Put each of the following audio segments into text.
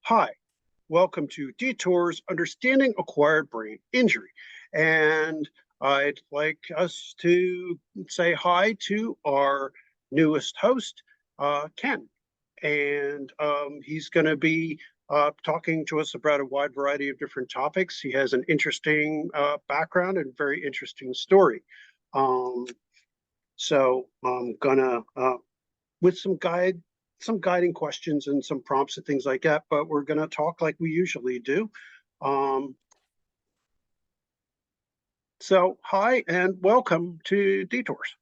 Hi, welcome to Detours Understanding Acquired Brain Injury. And I'd like us to say hi to our newest host, Ken. And he's going to be talking to us about a wide variety of different topics. He has an interesting background and very interesting story. Um, so I'm gonna with some guiding questions and some prompts and things like that, but we're gonna talk like we usually do. Um, so hi and welcome to Detours.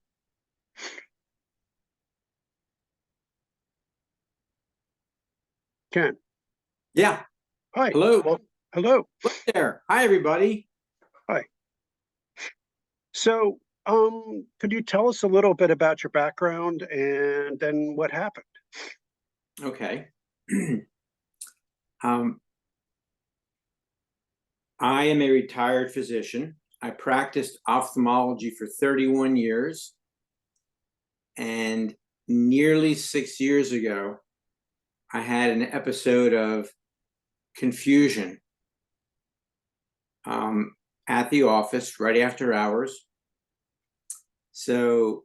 Ken. Yeah. Hi. Hello. Well, hello. There. Hi, everybody. Hi. So could you tell us a little bit about your background and then what happened? Okay. um, I am a retired physician. I practiced ophthalmology for 31 years. And nearly 6 years ago, I had an episode of confusion at the office right after hours. So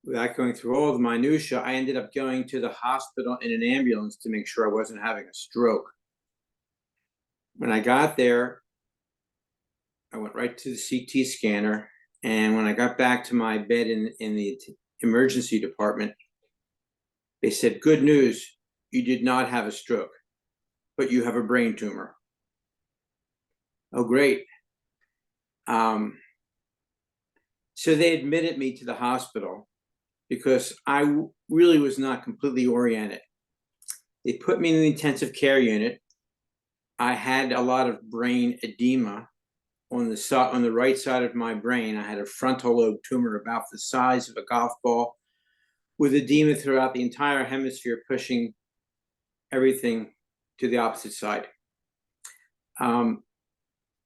without going through all the minutiae, I ended up going to the hospital in an ambulance to make sure I wasn't having a stroke. When I got there, I went right to the CT scanner. And when I got back to my bed in the emergency department, they said, "Good news, you did not have a stroke, but you have a brain tumor." Oh, great. So they admitted me to the hospital because I really was not completely oriented. They put me in the intensive care unit. I had a lot of brain edema on the right side of my brain. I had a frontal lobe tumor about the size of a golf ball with edema throughout the entire hemisphere, pushing everything to the opposite side. And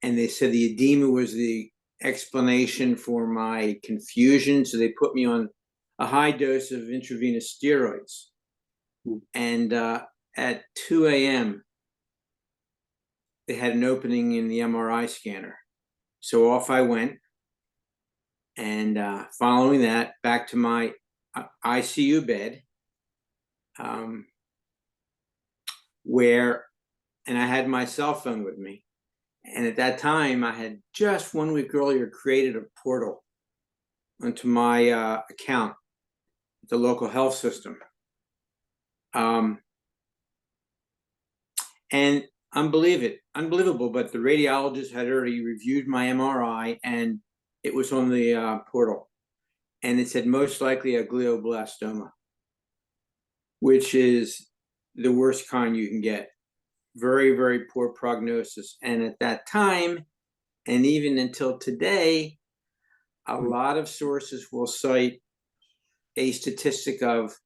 they said the edema was the explanation for my confusion. So they put me on a high dose of intravenous steroids. And at 2 a.m., they had an opening in the MRI scanner. So off I went. And following that, back to my ICU bed, and I had my cell phone with me. And at that time, I had just 1 week earlier created a portal onto my account at the local health system. And unbelievable, but the radiologist had already reviewed my MRI and it was on the portal. And it said most likely a glioblastoma, which is the worst kind you can get. Very, very poor prognosis. And at that time, and even until today, a lot of sources will cite a statistic of,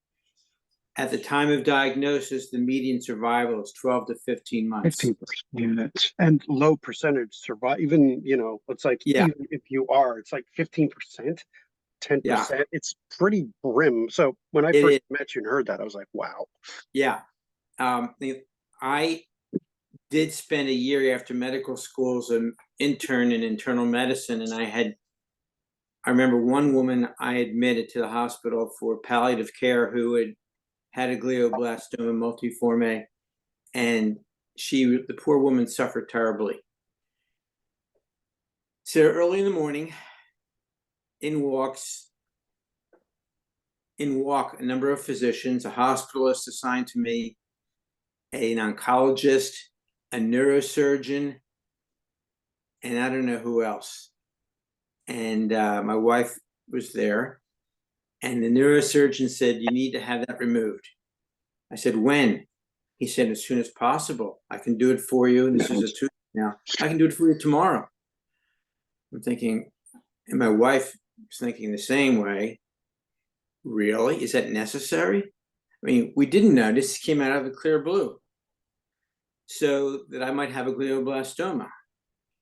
at the time of diagnosis, the median survival is 12 to 15 months. 15%. And low percentage survive. Even, it's like, Yeah. even if you are, it's like 15%. 10%. Yeah. It's pretty grim. So when I first met you and heard that, I was like, wow. Yeah. I did spend a year after medical school as an intern in internal medicine. And I remember one woman I admitted to the hospital for palliative care who had a glioblastoma multiforme. And the poor woman suffered terribly. So early in the morning, walk a number of physicians, a hospitalist assigned to me, an oncologist, a neurosurgeon, and I don't know who else. And my wife was there. And the neurosurgeon said, "You need to have that removed." I said, "When?" He said, "As soon as possible. I can do it for you." And this is a Tuesday now. "I can do it for you tomorrow." I'm thinking, and my wife was thinking the same way. Really? Is that necessary? I mean, we didn't know. This came out of the clear blue. So that I might have a glioblastoma.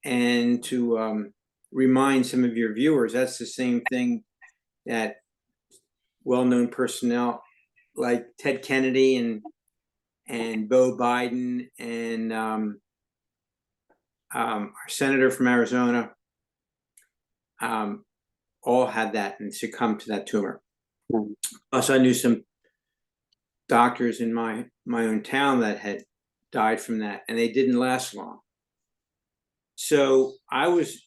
And to remind some of your viewers, that's the same thing that well-known personnel like Ted Kennedy and and Beau Biden and our senator from Arizona all had that and succumbed to that tumor. Plus, I knew some doctors in my own town that had died from that, and they didn't last long. So I was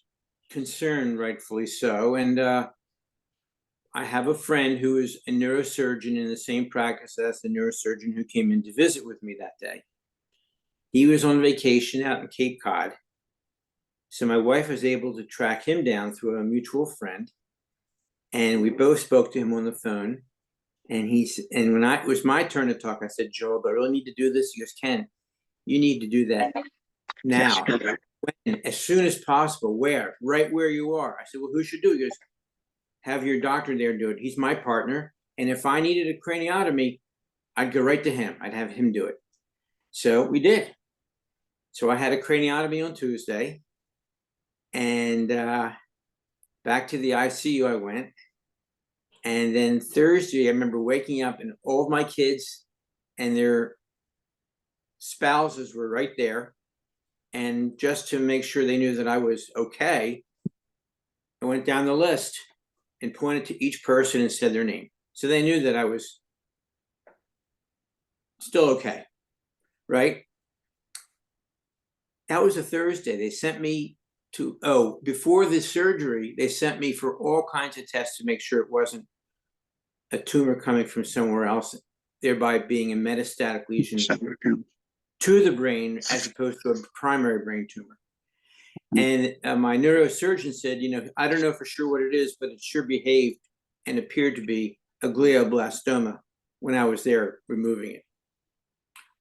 concerned, rightfully so, and I have a friend who is a neurosurgeon in the same practice as the neurosurgeon who came in to visit with me that day. He was on vacation out in Cape Cod, so my wife was able to track him down through a mutual friend, and we both spoke to him on the phone. And when it was my turn to talk, I said, "Joel, do I really need to do this?" He goes, "Ken, you need to do that now, when, as soon as possible." "Where?" "Right where you are." I said, "Well, who should do it?" He goes, "Have your doctor there do it. He's my partner. And if I needed a craniotomy, I'd go right to him. I'd have him do it." So we did. So I had a craniotomy on Tuesday. And back to the ICU I went. And then Thursday, I remember waking up and all of my kids and their spouses were right there. And just to make sure they knew that I was okay, I went down the list and pointed to each person and said their name. So they knew that I was still okay, right? That was a Thursday. They sent me to, before the surgery, they sent me for all kinds of tests to make sure it wasn't a tumor coming from somewhere else, thereby being a metastatic lesion to the brain as opposed to a primary brain tumor. And my neurosurgeon said, "I don't know for sure what it is, but it sure behaved and appeared to be a glioblastoma when I was there removing it."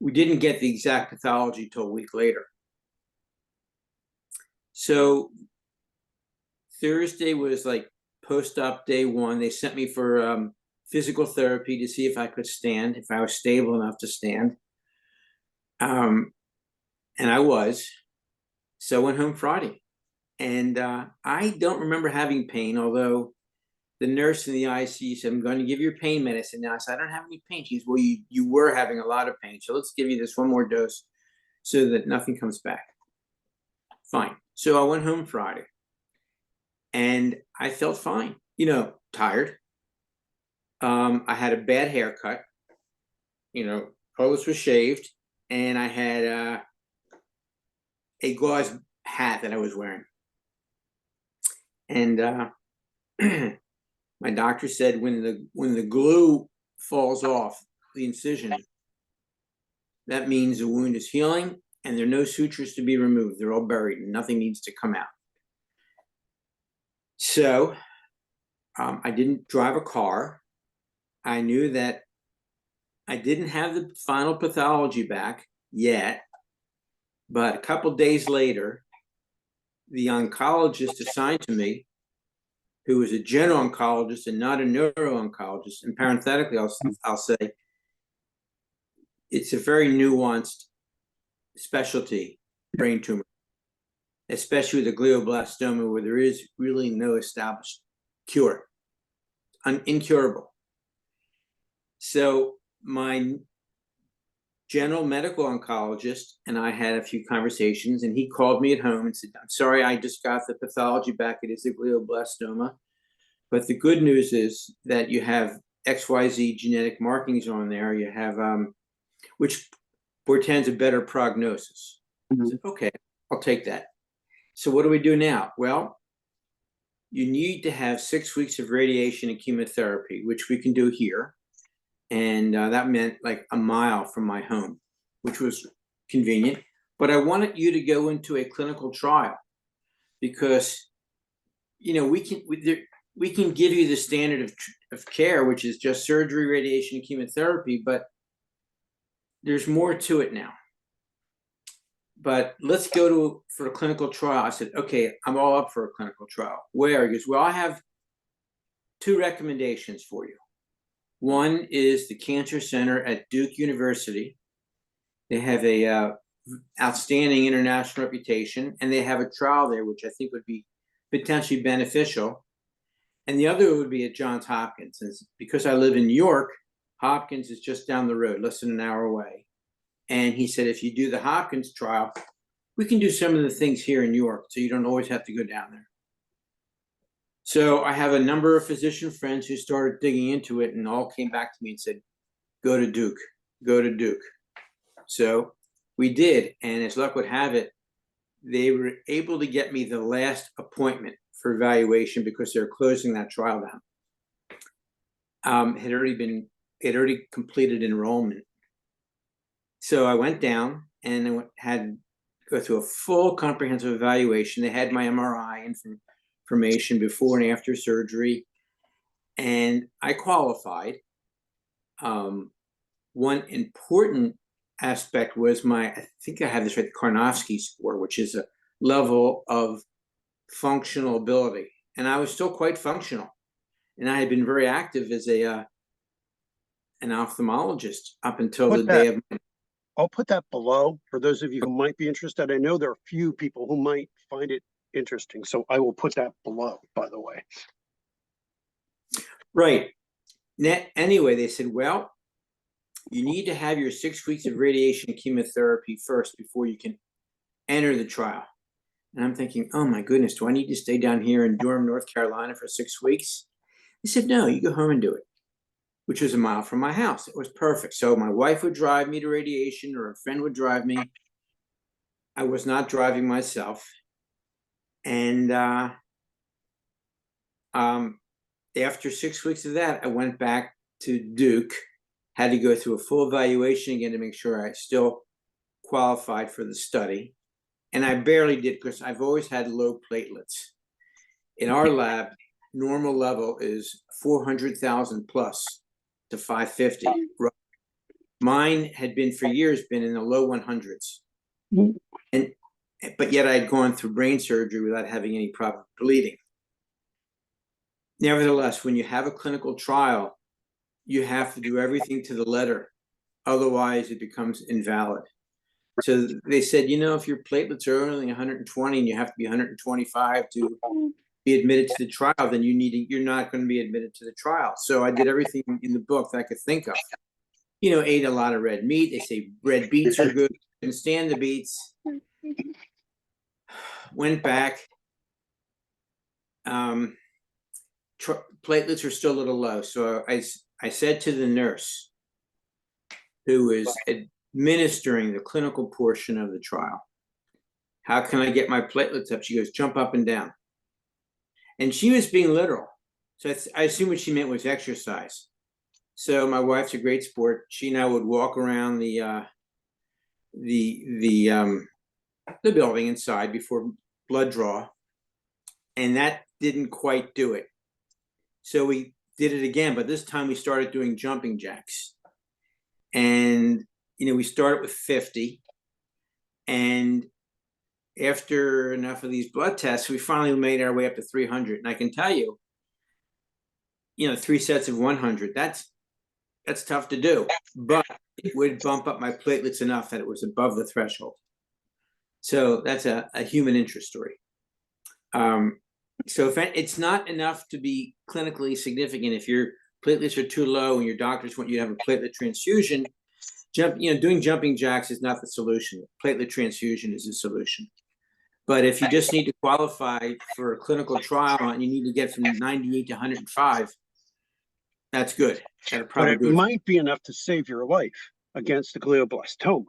We didn't get the exact pathology till a week later. So Thursday was like post-op day one. They sent me for physical therapy to see if I could stand, if I was stable enough to stand. And I was. So I went home Friday. And I don't remember having pain, although the nurse in the ICU said, "I'm going to give you pain medicine." Now I said, "I don't have any pain." She goes, "Well, you were having a lot of pain, so let's give you this one more dose so that nothing comes back." Fine. So I went home Friday and I felt fine, tired. I had a bad haircut, all this was shaved, and I had a gauze hat that I was wearing. And my doctor said when the glue falls off the incision, that means the wound is healing and there are no sutures to be removed. They're all buried and nothing needs to come out. So I didn't drive a car. I knew that I didn't have the final pathology back yet, but a couple days later, the oncologist assigned to me, who was a general oncologist and not a neuro-oncologist, and parenthetically, I'll say, it's a very nuanced specialty, brain tumor, especially with the glioblastoma, where there is really no established cure, incurable. So my general medical oncologist and I had a few conversations, and he called me at home and said, "I'm sorry, I just got the pathology back. It is a glioblastoma. But the good news is that you have XYZ genetic markings on there. You have, which portends a better prognosis." I said, "Okay, I'll take that." So what do we do now? Well, you need to have 6 weeks of radiation and chemotherapy, which we can do here. And that meant like a mile from my home, which was convenient. But I wanted you to go into a clinical trial because, we can give you the standard of care, which is just surgery, radiation, and chemotherapy, but there's more to it now. But let's go for a clinical trial. I said, "Okay, I'm all up for a clinical trial." "Where?" He goes, "Well, I have 2 recommendations for you. One is the Cancer Center at Duke University. They have a outstanding international reputation, and they have a trial there, which I think would be potentially beneficial. And the other would be at Johns Hopkins. And because I live in New York, Hopkins is just down the road, less than an hour away. And he said, if you do the Hopkins trial, we can do some of the things here in New York, so you don't always have to go down there. So I have a number of physician friends who started digging into it and all came back to me and said, go to Duke, go to Duke. So we did, and as luck would have it, they were able to get me the last appointment for evaluation because they're closing that trial down. It had already completed enrollment. So I went down and I had to go through a full comprehensive evaluation. They had my MRI information before and after surgery, and I qualified. One important aspect was I think I have this right, the Karnofsky score, which is a level of functional ability. And I was still quite functional. And I had been very active as an ophthalmologist up until the day of. I'll put that below for those of you who might be interested. I know there are a few people who might find it interesting, so I will put that below, by the way. Right. Anyway, they said, well, you need to have your 6 weeks of radiation chemotherapy first before you can enter the trial. And I'm thinking, oh my goodness, do I need to stay down here in Durham, North Carolina for 6 weeks? They said, no, you go home and do it, which was a mile from my house. It was perfect. So my wife would drive me to radiation, or a friend would drive me. I was not driving myself. And after 6 weeks of that, I went back to Duke, had to go through a full evaluation again to make sure I still qualified for the study. And I barely did because I've always had low platelets. In our lab, normal level is 400,000 plus to 550. Mine had been for years been in the low 100s. But yet I'd gone through brain surgery without having any problem bleeding. Nevertheless, when you have a clinical trial, you have to do everything to the letter. Otherwise, it becomes invalid. So they said, if your platelets are only 120 and you have to be 125 to be admitted to the trial, then you're not going to be admitted to the trial. So I did everything in the book that I could think of. Ate a lot of red meat. They say red beets are good. Couldn't stand the beets. Went back. Platelets are still a little low. So I said to the nurse who was administering the clinical portion of the trial, how can I get my platelets up? She goes, jump up and down. And she was being literal. So I assume what she meant was exercise. So my wife's a great sport. She and I would walk around the building inside before blood draw. And that didn't quite do it. So we did it again, but this time we started doing jumping jacks. And, we started with 50. And after enough of these blood tests, we finally made our way up to 300. And I can tell you, 3 sets of 100, that's tough to do. But it would bump up my platelets enough that it was above the threshold. So that's a human interest story. So if it's not enough to be clinically significant, if your platelets are too low and your doctors want you to have a platelet transfusion, doing jumping jacks is not the solution. Platelet transfusion is the solution. But if you just need to qualify for a clinical trial and you need to get from 98 to 105, that's good. But it might be enough to save your life against the glioblastoma.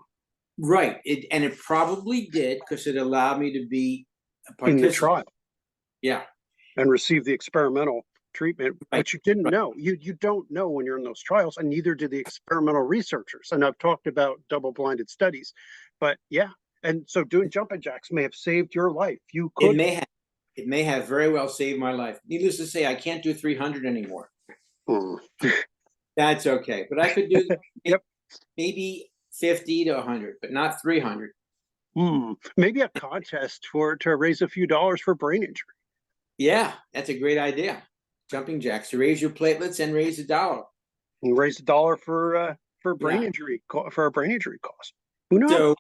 Right. And it probably did, because it allowed me to be a participant in the trial. Yeah. And receive the experimental treatment, which you didn't know. You don't know when you're in those trials, and neither do the experimental researchers. And I've talked about double-blinded studies, but yeah. And so doing jumping jacks may have saved your life. You could. It may have very well saved my life. Needless to say, I can't do 300 anymore. That's okay. But I could do maybe 50 to 100, but not 300. Maybe a contest to raise a few dollars for brain injury. Yeah, that's a great idea. Jumping jacks to raise your platelets and raise $1. And raise $1 for brain injury, for a brain injury cost. Who knows? So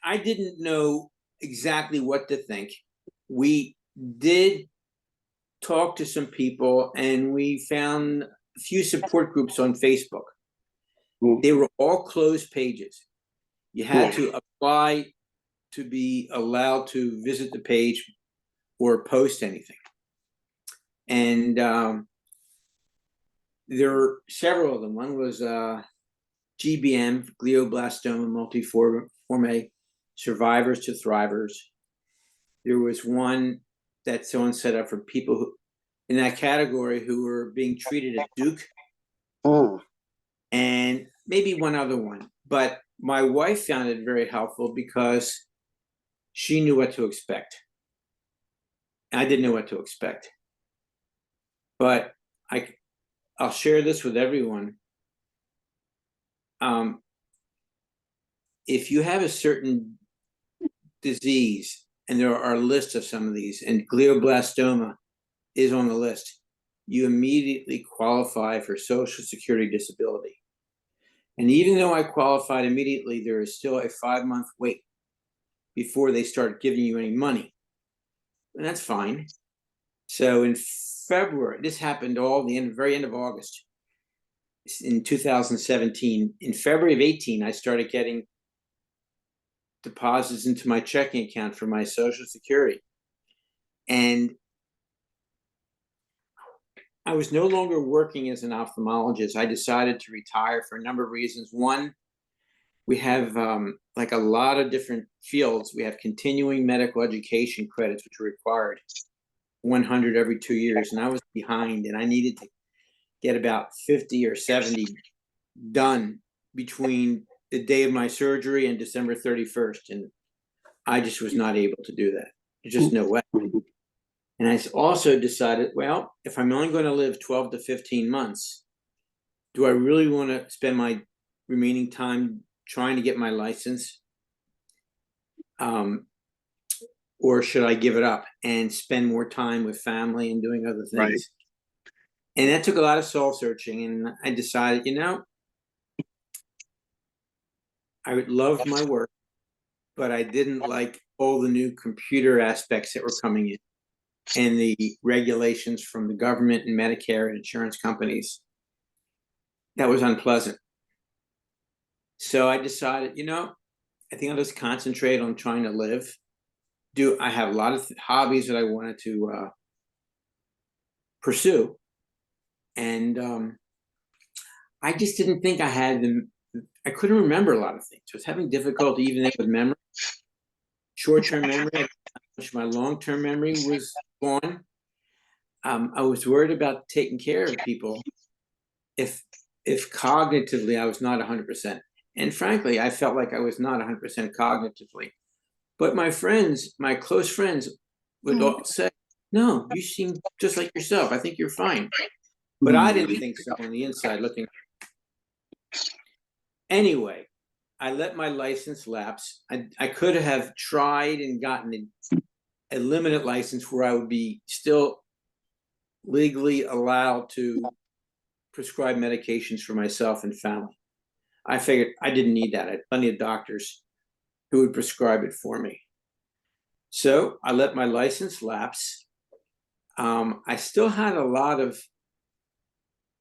I didn't know exactly what to think. We did talk to some people, and we found a few support groups on Facebook. They were all closed pages. You had to apply to be allowed to visit the page or post anything. And there were several of them. One was GBM, glioblastoma multiforme, survivors to thrivers. There was one that someone set up for people who, in that category, who were being treated at Duke, and maybe one other one. But my wife found it very helpful because she knew what to expect. I didn't know what to expect. But I'll share this with everyone. If you have a certain disease, and there are lists of some of these, and glioblastoma is on the list, you immediately qualify for Social Security disability. And even though I qualified immediately, there is still a 5-month wait before they start giving you any money. And that's fine. So in February, this happened very end of August in 2017. In February of 18, I started getting deposits into my checking account for my Social Security. And I was no longer working as an ophthalmologist. I decided to retire for a number of reasons. One, we have like a lot of different fields. We have continuing medical education credits, which are required 100 every 2 years. And I was behind, and I needed to get about 50 or 70 done between the day of my surgery and December 31st. And I just was not able to do that. There's just no way. And I also decided, well, if I'm only going to live 12 to 15 months, do I really want to spend my remaining time trying to get my license? Or should I give it up and spend more time with family and doing other things? Right. And that took a lot of soul searching. And I decided, I would love my work, but I didn't like all the new computer aspects that were coming in and the regulations from the government and Medicare and insurance companies. That was unpleasant. So I decided, I think I'll just concentrate on trying to live. I have a lot of hobbies that I wanted to pursue. And I just didn't think I had them. I couldn't remember a lot of things. I was having difficulty even with memory, short-term memory. My long-term memory was gone. I was worried about taking care of people if cognitively I was not 100%. And frankly, I felt like I was not 100% cognitively. But my friends, my close friends, would all say, no, you seem just like yourself. I think you're fine. But I didn't think so on the inside looking. Anyway, I let my license lapse. I could have tried and gotten a limited license where I would be still legally allowed to prescribe medications for myself and family. I figured I didn't need that. I had plenty of doctors who would prescribe it for me. So I let my license lapse. I still had a lot of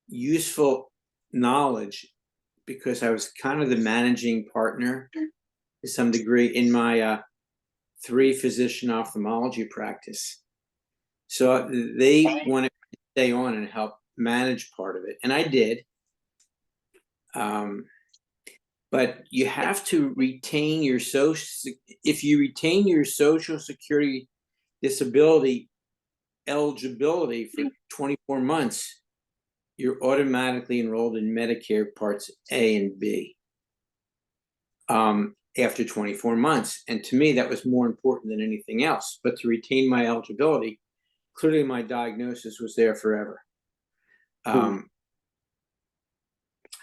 useful knowledge because I was kind of the managing partner to some degree in my 3-physician ophthalmology practice. So they wanted me to stay on and help manage part of it. And I did. But you have to retain your if you retain your Social Security disability eligibility for 24 months, you're automatically enrolled in Medicare Parts A and B after 24 months. And to me, that was more important than anything else. But to retain my eligibility, clearly my diagnosis was there forever.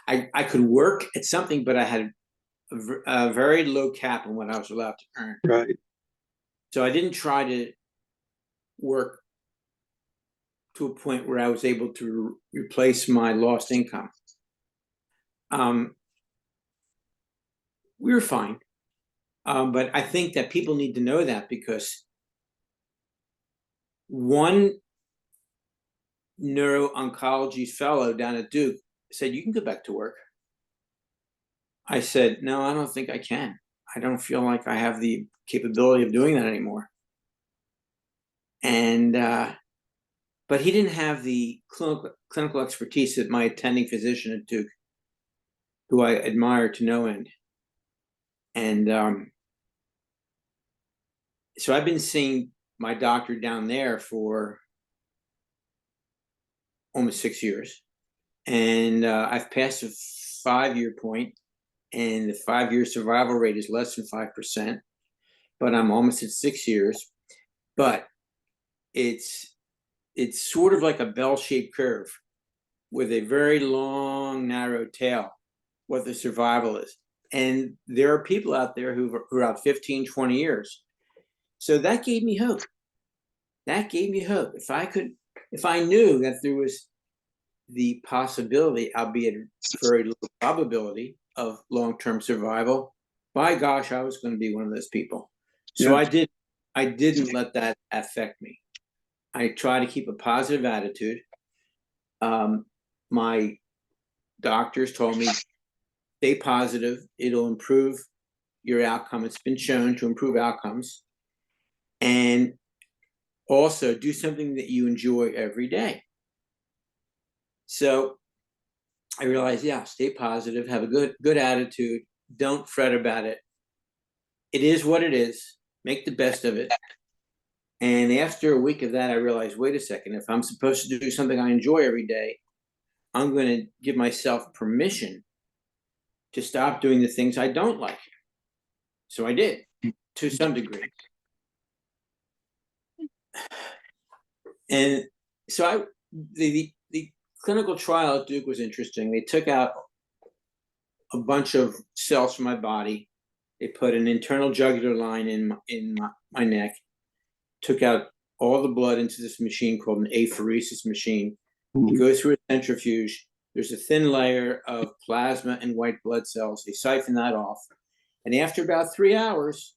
I could work at something, but I had a very low cap on what I was allowed to earn. Right. So I didn't try to work to a point where I was able to replace my lost income. We were fine. But I think that people need to know that because one neuro-oncology fellow down at Duke said, you can go back to work. I said, no, I don't think I can. I don't feel like I have the capability of doing that anymore. And but he didn't have the clinical expertise that my attending physician at Duke, who I admire to no end. And so I've been seeing my doctor down there for almost 6 years. And I've passed a 5-year point, and the 5-year survival rate is less than 5%, but I'm almost at 6 years. But it's sort of like a bell-shaped curve with a very long, narrow tail, what the survival is. And there are people out there who are out 15, 20 years. So that gave me hope. That gave me hope. If I knew that there was the possibility, albeit very low probability, of long-term survival, by gosh, I was going to be one of those people. So Yeah. I didn't let that affect me. I try to keep a positive attitude. My doctors told me, stay positive. It'll improve your outcome. It's been shown to improve outcomes. And also do something that you enjoy every day. So I realized, yeah, stay positive, have a good attitude. Don't fret about it. It is what it is. Make the best of it. And after a week of that, I realized, wait a second, if I'm supposed to do something I enjoy every day, I'm going to give myself permission to stop doing the things I don't like. So I did, to some degree. And so the clinical trial at Duke was interesting. They took out a bunch of cells from my body. They put an internal jugular line in my neck, took out all the blood into this machine called an apheresis machine. It goes through a centrifuge. There's a thin layer of plasma and white blood cells. They siphon that off. And after about 3 hours,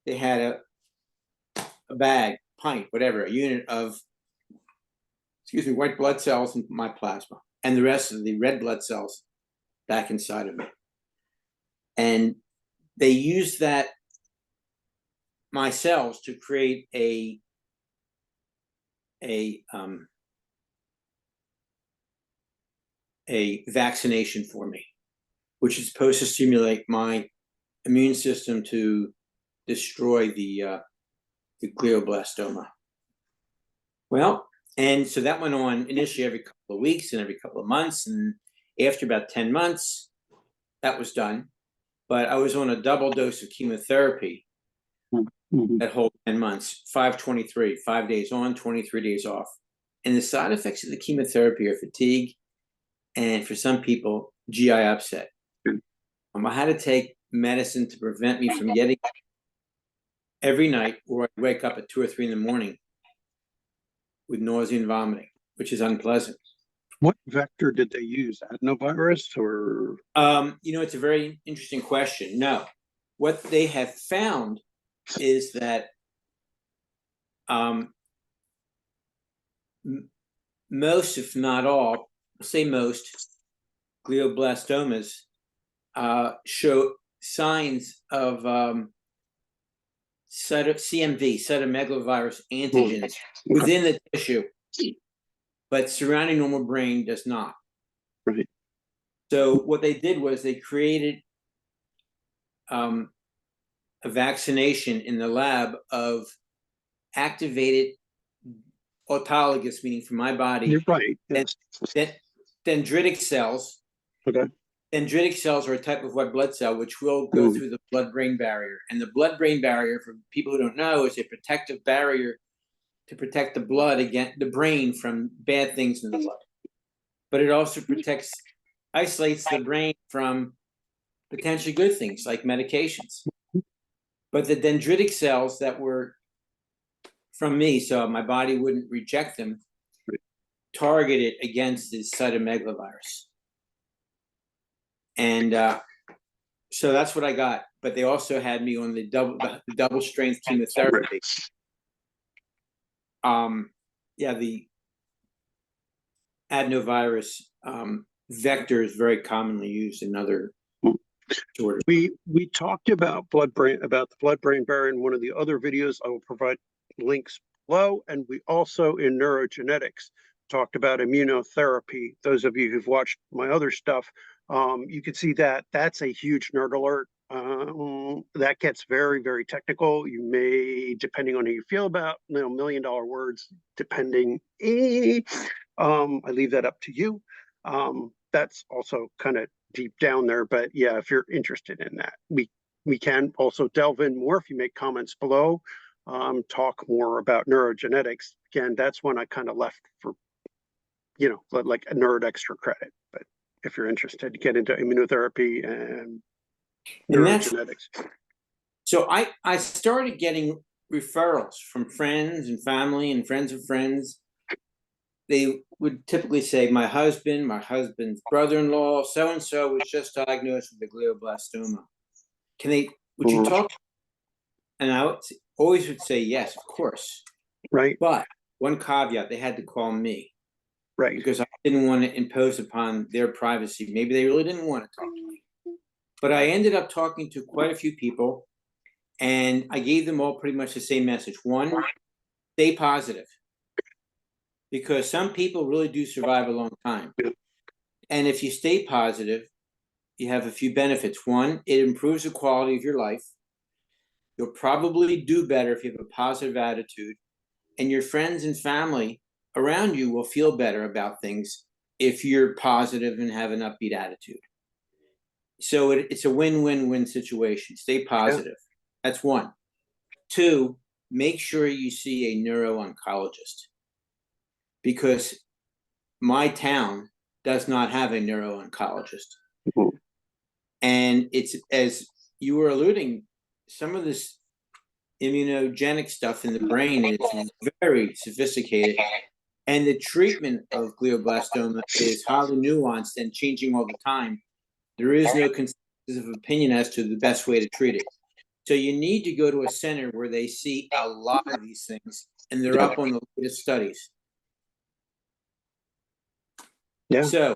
they had a bag, pint, whatever, a unit of, white blood cells in my plasma, and the rest of the red blood cells back inside of me. And they used my cells to create a vaccination for me, which is supposed to stimulate my immune system to destroy the glioblastoma. Well, and so that went on initially every couple of weeks and every couple of months. And after about 10 months, that was done. But I was on a double dose of chemotherapy that whole 10 months, 5/23, 5 days on, 23 days off. And the side effects of the chemotherapy are fatigue and, for some people, GI upset. I had to take medicine to prevent me from getting every night, or I'd wake up at 2 or 3 in the morning with nausea and vomiting, which is unpleasant. What vector did they use? Adenovirus or? It's a very interesting question. No, what they have found is that most, if not all, say most, glioblastomas show signs of CMV, cytomegalovirus antigens within the tissue, but surrounding normal brain does not. Right. So what they did was they created a vaccination in the lab of activated autologous, meaning from my body. You're right. Yes. Dendritic cells. Okay. Dendritic cells are a type of white blood cell which will go through the blood-brain barrier. And the blood-brain barrier, for people who don't know, is a protective barrier to protect the blood against the brain from bad things in the blood. But it also isolates the brain from potentially good things like medications. But the dendritic cells that were from me, so my body wouldn't reject them, targeted against this cytomegalovirus. And so that's what I got. But they also had me on the double strength chemotherapy. The adenovirus vector is very commonly used in other disorder. We talked about the blood-brain barrier in one of the other videos. I will provide links below, and we also in neurogenetics talked about immunotherapy. Those of you who've watched my other stuff, you can see that that's a huge nerd alert. That gets very, very technical. You may, depending on how you feel about, $1 million words, depending. I leave that up to you. That's also kind of deep down there, but yeah, if you're interested in that, we can also delve in more if you make comments below. Talk more about neurogenetics. Again, that's when I kind of left for, like a nerd extra credit. But if you're interested, get into immunotherapy and neurogenetics. So I started getting referrals from friends and family and friends of friends. They would typically say, my husband's brother-in-law, so-and-so was just diagnosed with a glioblastoma. Would you talk? And I always would say, yes, of course. Right. But one caveat, they had to call me. Right. Because I didn't want to impose upon their privacy. Maybe they really didn't want to talk to me. But I ended up talking to quite a few people, and I gave them all pretty much the same message. One, stay positive. Because some people really do survive a long time. And if you stay positive, you have a few benefits. One, it improves the quality of your life. You'll probably do better if you have a positive attitude. And your friends and family around you will feel better about things if you're positive and have an upbeat attitude. So it's a win-win-win situation. Stay positive. Yeah. That's one. Two, make sure you see a neuro-oncologist, because my town does not have a neuro-oncologist. Mm-hmm. And it's, as you were alluding, some of this immunogenic stuff in the brain is very sophisticated. And the treatment of glioblastoma is highly nuanced and changing all the time. There is no consensus of opinion as to the best way to treat it. So you need to go to a center where they see a lot of these things and they're up on the latest studies. Yeah. So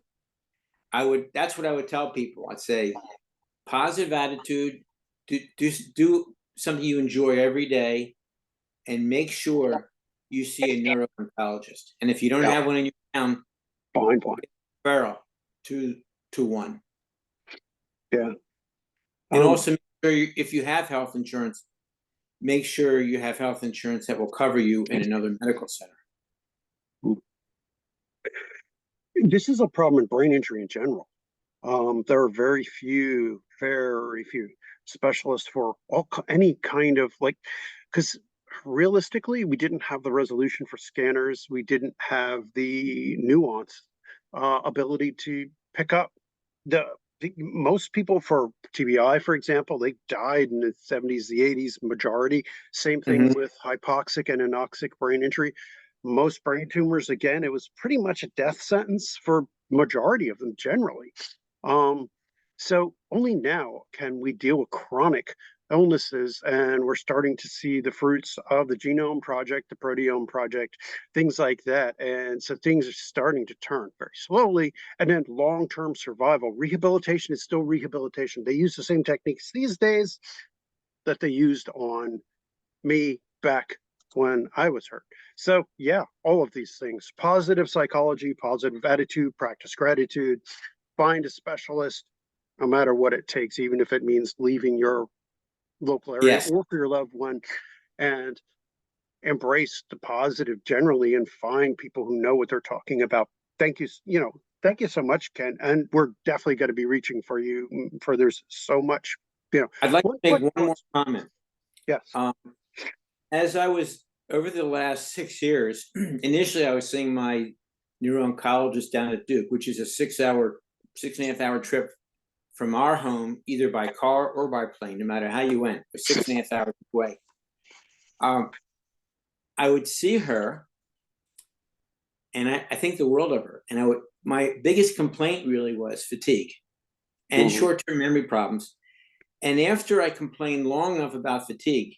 that's what I would tell people. I'd say positive attitude, do something you enjoy every day, and make sure you see a neuro-oncologist. And if you don't have one in your town, find one. Referral to one. Yeah. And also, make sure if you have health insurance, make sure you have health insurance that will cover you in another medical center. This is a problem in brain injury in general. There are very few specialists for any kind of, like, because realistically, we didn't have the resolution for scanners. We didn't have the nuance ability to pick up most people for TBI, for example, they died in the 70s, the 80s, majority. Same thing with hypoxic and anoxic brain injury. Most brain tumors, again, it was pretty much a death sentence for majority of them generally. So only now can we deal with chronic illnesses, and we're starting to see the fruits of the Genome Project, the Proteome Project, things like that. And so things are starting to turn very slowly. And then long-term survival, rehabilitation is still rehabilitation. They use the same techniques these days that they used on me back when I was hurt. So yeah, all of these things: positive psychology, positive attitude, practice gratitude, find a specialist, no matter what it takes, even if it means leaving your local area or for your loved one, and embrace the positive generally and find people who know what they're talking about. Thank you. Thank you so much, Ken. And we're definitely going to be reaching for you, for there's so much, I'd like to make one more comment. Yes. As I was over the last 6 years, initially I was seeing my neuro-oncologist down at Duke, which is a 6.5 hour trip from our home, either by car or by plane, no matter how you went, for 6.5 hours away. I would see her, and I think the world of her. And my biggest complaint really was fatigue and short-term memory problems. And after I complained long enough about fatigue,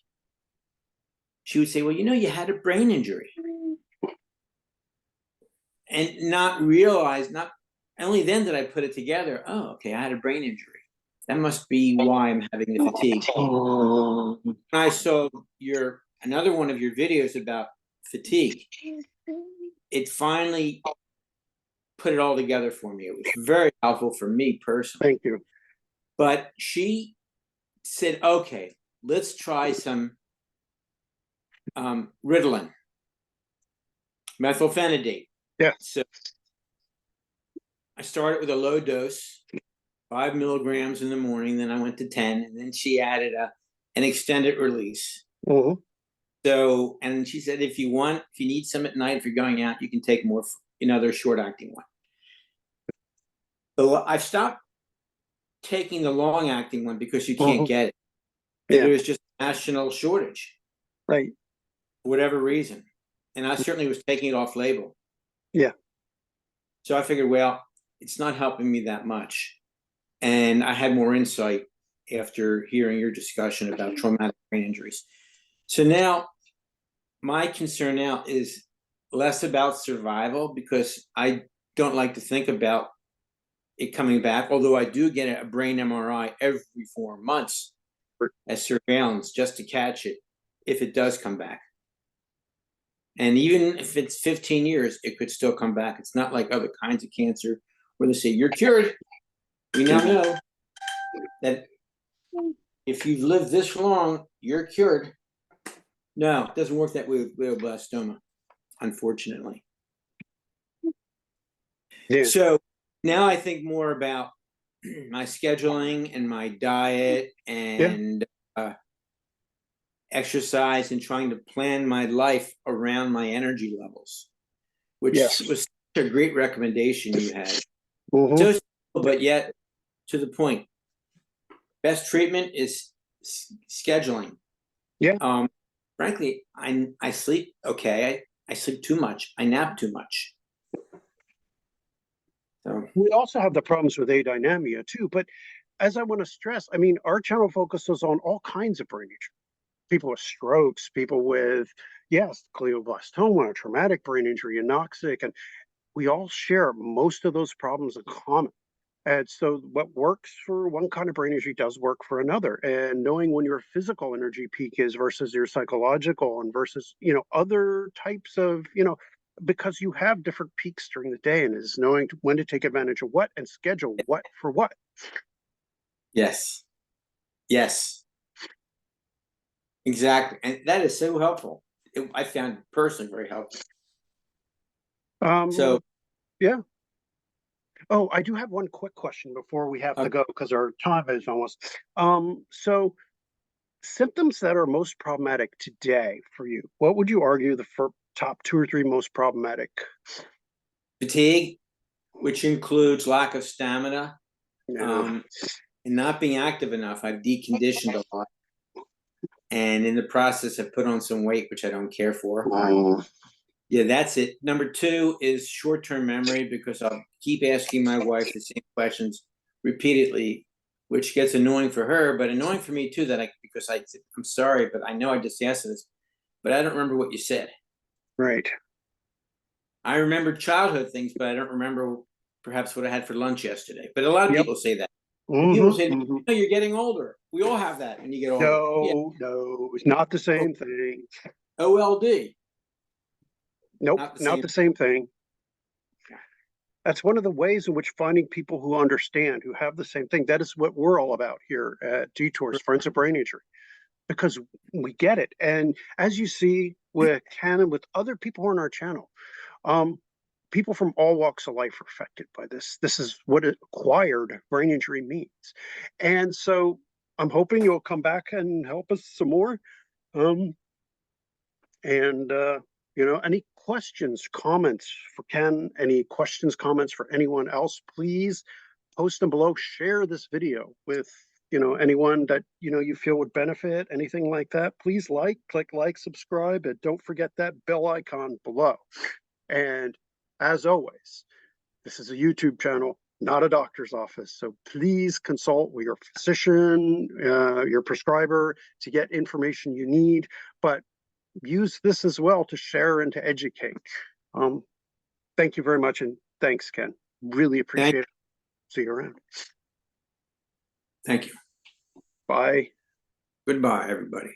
she would say, well, you had a brain injury. And not only then did I put it together. Oh, okay, I had a brain injury. That must be why I'm having the fatigue. I saw another one of your videos about fatigue. It finally put it all together for me. It was very helpful for me personally. Thank you. But she said, okay, let's try some Ritalin, methylphenidate. Yeah. So I started with a low dose, 5 milligrams in the morning. Then I went to 10, and then she added an extended release. Mhm. So, and she said, if you need some at night, if you're going out, you can take more, another short acting one. So I've stopped taking the long acting one because you can't get it. Yeah. There was just a national shortage. Right. For whatever reason. And I certainly was taking it off label. Yeah. So I figured, well, it's not helping me that much. And I had more insight after hearing your discussion about traumatic brain injuries. So now my concern now is less about survival, because I don't like to think about it coming back, although I do get a brain MRI every 4 months as surveillance just to catch it if it does come back. And even if it's 15 years, it could still come back. It's not like other kinds of cancer where they say you're cured. We now know that if you've lived this long, you're cured. No, it doesn't work that way with glioblastoma, unfortunately. Yeah. So now I think more about my scheduling and my diet and exercise, and trying to plan my life around my energy levels, which was such a great recommendation you had. So simple, but yet to the point. Best treatment is scheduling. Yeah. Frankly, I sleep okay. I sleep too much. I nap too much. So We also have the problems with adynamia too. But as I want to stress, I mean, our channel focuses on all kinds of brain injury. People with strokes, people with, yes, glioblastoma, traumatic brain injury, anoxic, and we all share most of those problems in common. And so what works for one kind of brain injury does work for another. And knowing when your physical energy peak is versus your psychological and versus, other types of, because you have different peaks during the day, and is knowing when to take advantage of what and schedule what for what. yes, exactly. And that is so helpful. I found it personally very helpful. So Yeah. Oh, I do have one quick question before we have to go, because our time is almost. So symptoms that are most problematic today for you, what would you argue the top 2 or 3 most problematic? fatigue, which includes lack of stamina, Yeah. and not being active enough. I've deconditioned a lot, and in the process, I've put on some weight, which I don't care for. Yeah, that's it. Number 2 is short-term memory, because I'll keep asking my wife the same questions repeatedly, which gets annoying for her, but annoying for me too. Because I'm sorry, but I know I just asked this, but I don't remember what you said. Right. I remember childhood things, but I don't remember perhaps what I had for lunch yesterday. But a lot of people say that. People say, no, you're getting older. We all have that when you get older. No, it's not the same thing. OLD. Nope, not the same thing. That's one of the ways in which finding people who understand, who have the same thing. That is what we're all about here at Detours, Friends of Brain Injury, because we get it. And as you see with Ken and with other people who are on our channel, people from all walks of life are affected by this. This is what acquired brain injury means. And so I'm hoping you'll come back and help us some more. Any questions, comments for Ken, any questions, comments for anyone else, please post them below. Share this video with, anyone that, you feel would benefit, anything like that. Please click like, subscribe, and don't forget that bell icon below. And as always, this is a YouTube channel, not a doctor's office. So please consult with your physician, your prescriber, to get information you need. But use this as well to share and to educate. Thank you very much. And thanks, Ken. Really appreciate it. See you around. Thank you. Bye. Goodbye, everybody.